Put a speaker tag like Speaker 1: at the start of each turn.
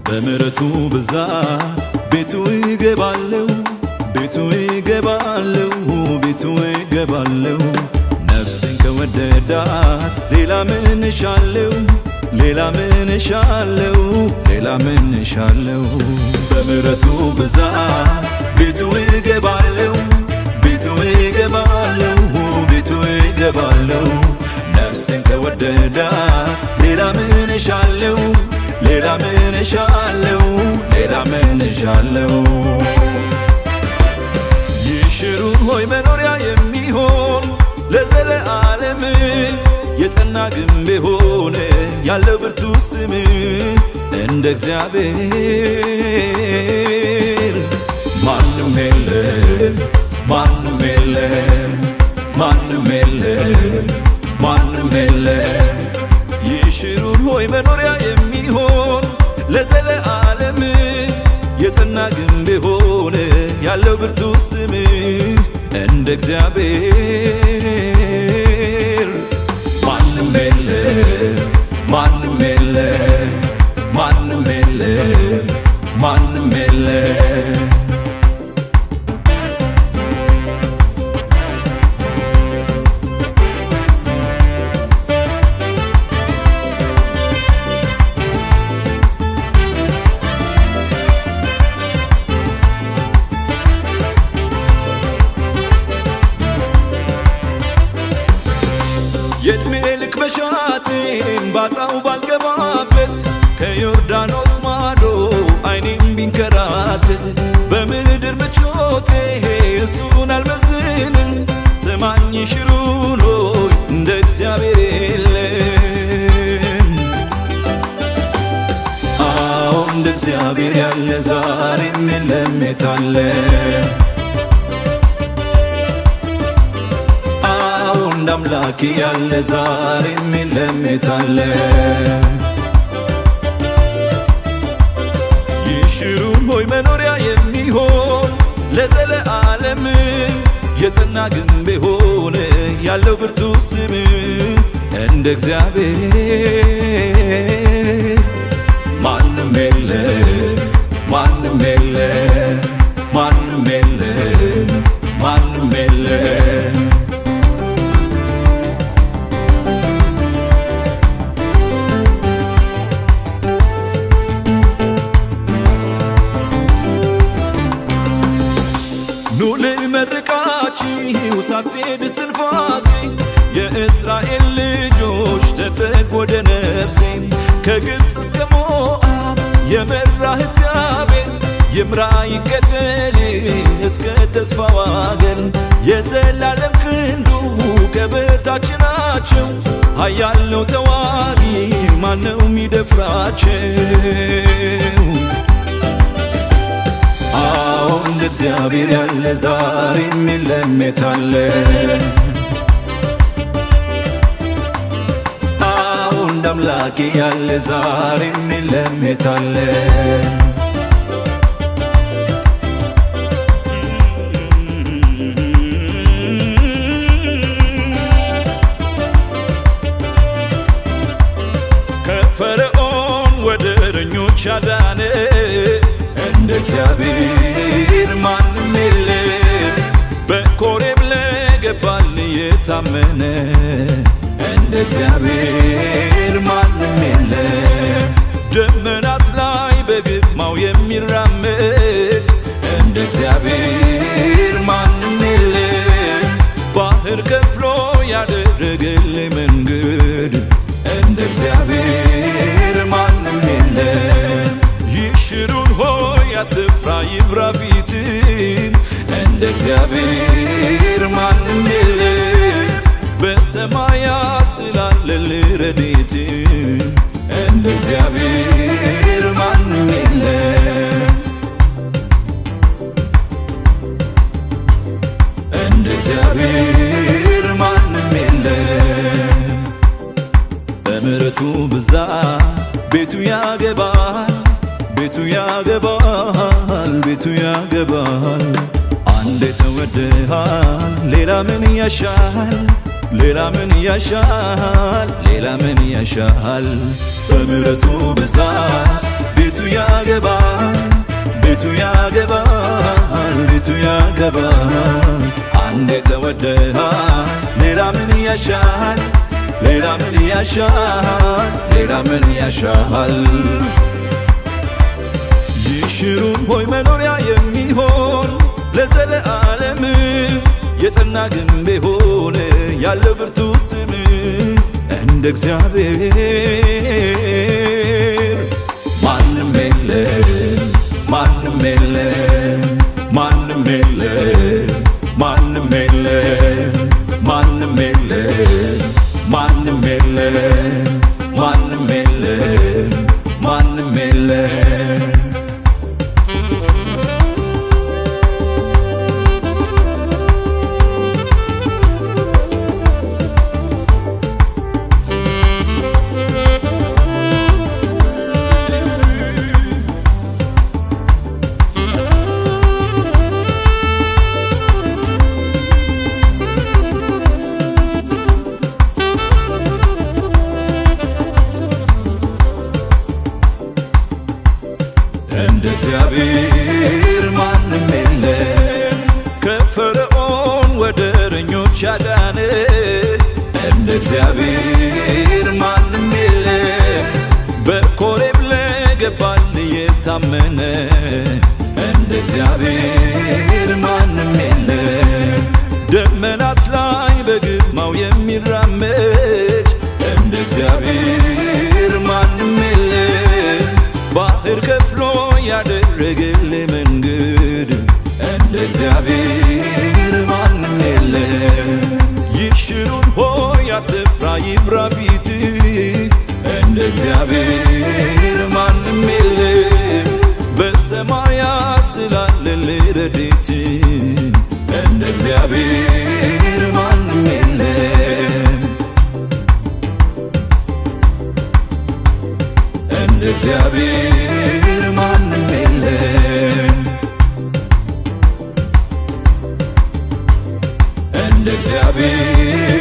Speaker 1: በምሕረቱ ብዛት ቤቱ ይገባለው ቤቱ ይገባለው ቤቱ ይገባለው ነፍሴን ከወደዳት ሌላ ምን እሻለው ሌላ ምን እሻለው ሌላ ምን እሻለው በምሕረቱ ብዛት ቤቱ ይገባለው ቤቱ ይገባለው ቤቱ ይገባለው ነፍሴን ከወደዳት ሌላ ምን እሻለው ሌላ ምን እሻለው ሌላ ምን እሻለው ይሽሩን ሆይ መኖሪያ የሚሆን ለዘለዓለም የጸና ግንብ ሆነ ያለው ብርቱ ስም እንደ እግዚአብሔር ማንም የለም ማንም የለም ማንም የለም ማንም የለም ይሽሩን ሆይ መኖሪያ የሚሆን ለዘለዓለም የጸና ግንብ ሆነ ያለው ብርቱ ስም እንደ እግዚአብሔር ማንም የለም ማንም የለም ማንም የለም ማንም የለም የዕድሜ ልክ መሻቴን ባጣው ባልገባበት ከዮርዳኖስ ማዶ አይኔም ቢንከራተት በምድር ምቾቴ እሱን አልመዝንም ስማኝ ሽሩን ሆይ እንደ እግዚአብሔር የለም አዎ እንደ እግዚአብሔር ያለ ዛሬም የለም የታለ እንደ አምላኬ ያለ ዛሬም የለም የታለ ይሽሩን ሆይ መኖሪያ የሚሆን ለዘለዓለም የጸና ግንብ ሆነ ያለው ብርቱ ስም እንደ እግዚአብሔር ማንም የለም ማንም የለም ማንም የለም ማንም የለም ኑ ልመርቃችሁ ሳትሄድ እስትንፋሴ የእስራኤል ልጆች ተጠጉ ወደ ነፍሴ ከግብፅ እስከ ሞዓብ የመራህ እግዚአብሔር ይምራ ይከተል እስከ ተስፋው አገር የዘላለም ክንዱ ከበታችናቸው ኃያል ነው ተዋጊ ማነው ሚደፍራቸው አዎ እንደ እግዚአብሔር ያለ ዛሬም የለም የታለ አዎ እንደ አምላኬ ያለ ዛሬም የለም የታለ ከፈርዖን ወደረኞች አዳነ እንደ እግዚአብሔር ማንም የለም በኮሬብ ለገባል የታመነ እንደ እግዚአብሔር ማንም የለም ደመናት ላይ በግርማው የሚራመድ እንደ እግዚአብሔር ማንም የለም ባህር ከፍሎ ያደረገልኝ መንገድ እንደ እግዚአብሔር ማንም የለም ይሽሩን ሆይ አትፍራ ይብራ ፊት እንደ እግዚአብሔር ማንም የለም ረድኤት እንደ እግዚአብሔር ማንም የለም እንደ እግዚአብሔር ማንም የለም በምሕረቱ ብዛት ቤቱ ያገባል ቤቱ ያገባል ቤቱ ያገባል አንዴ ተወደሃል ሌላ ምን ያሻል ሌላ ምን ያሻል ሌላ ምን ያሻል በምሕረቱ ብዛት ቤቱ ያገባል ቤቱ ያገባል ቤቱ ያገባል አንዴ ተወደሃል ሌላ ምን ያሻል ሌላ ምን ያሻል ሌላ ምን ያሻል ይሽሩን ሆይ መኖሪያ የሚሆን ለዘለዓለም የጸና ግንብ ሆነ ያለው ብርቱ ስም እንደ እግዚአብሔር ማንም የለም ማንም የለም ማንም የለም ማንም የለም ማንም የለም ማንም የለም ማንም የለም ማንም የለም እንደ እግዚአብሔር ማንም የለም ከፈርዖን ወደረኞች ያዳነ እንደ እግዚአብሔር ማንም የለም በኮሬብ ለገባል የታመነ እንደ እግዚአብሔር ማንም የለም ደመናት ላይ በግርማው የሚራመድ እንደ እግዚአብሔር ማንም የለም ባህር ከፍሎ ያደረገልህ መንገድ እንደ እግዚአብሔር ማንም የለም ይሽሩን ሆይ አትፍራ ይብራ ፊትህ እንደ እግዚአብሔር ማንም የለም በሰማያት ስላለልህ ረድኤት እንደ እግዚአብሔር ማንም የለም እንደ እግዚአብሔር ማንም የለም እንደ እግዚአብሔር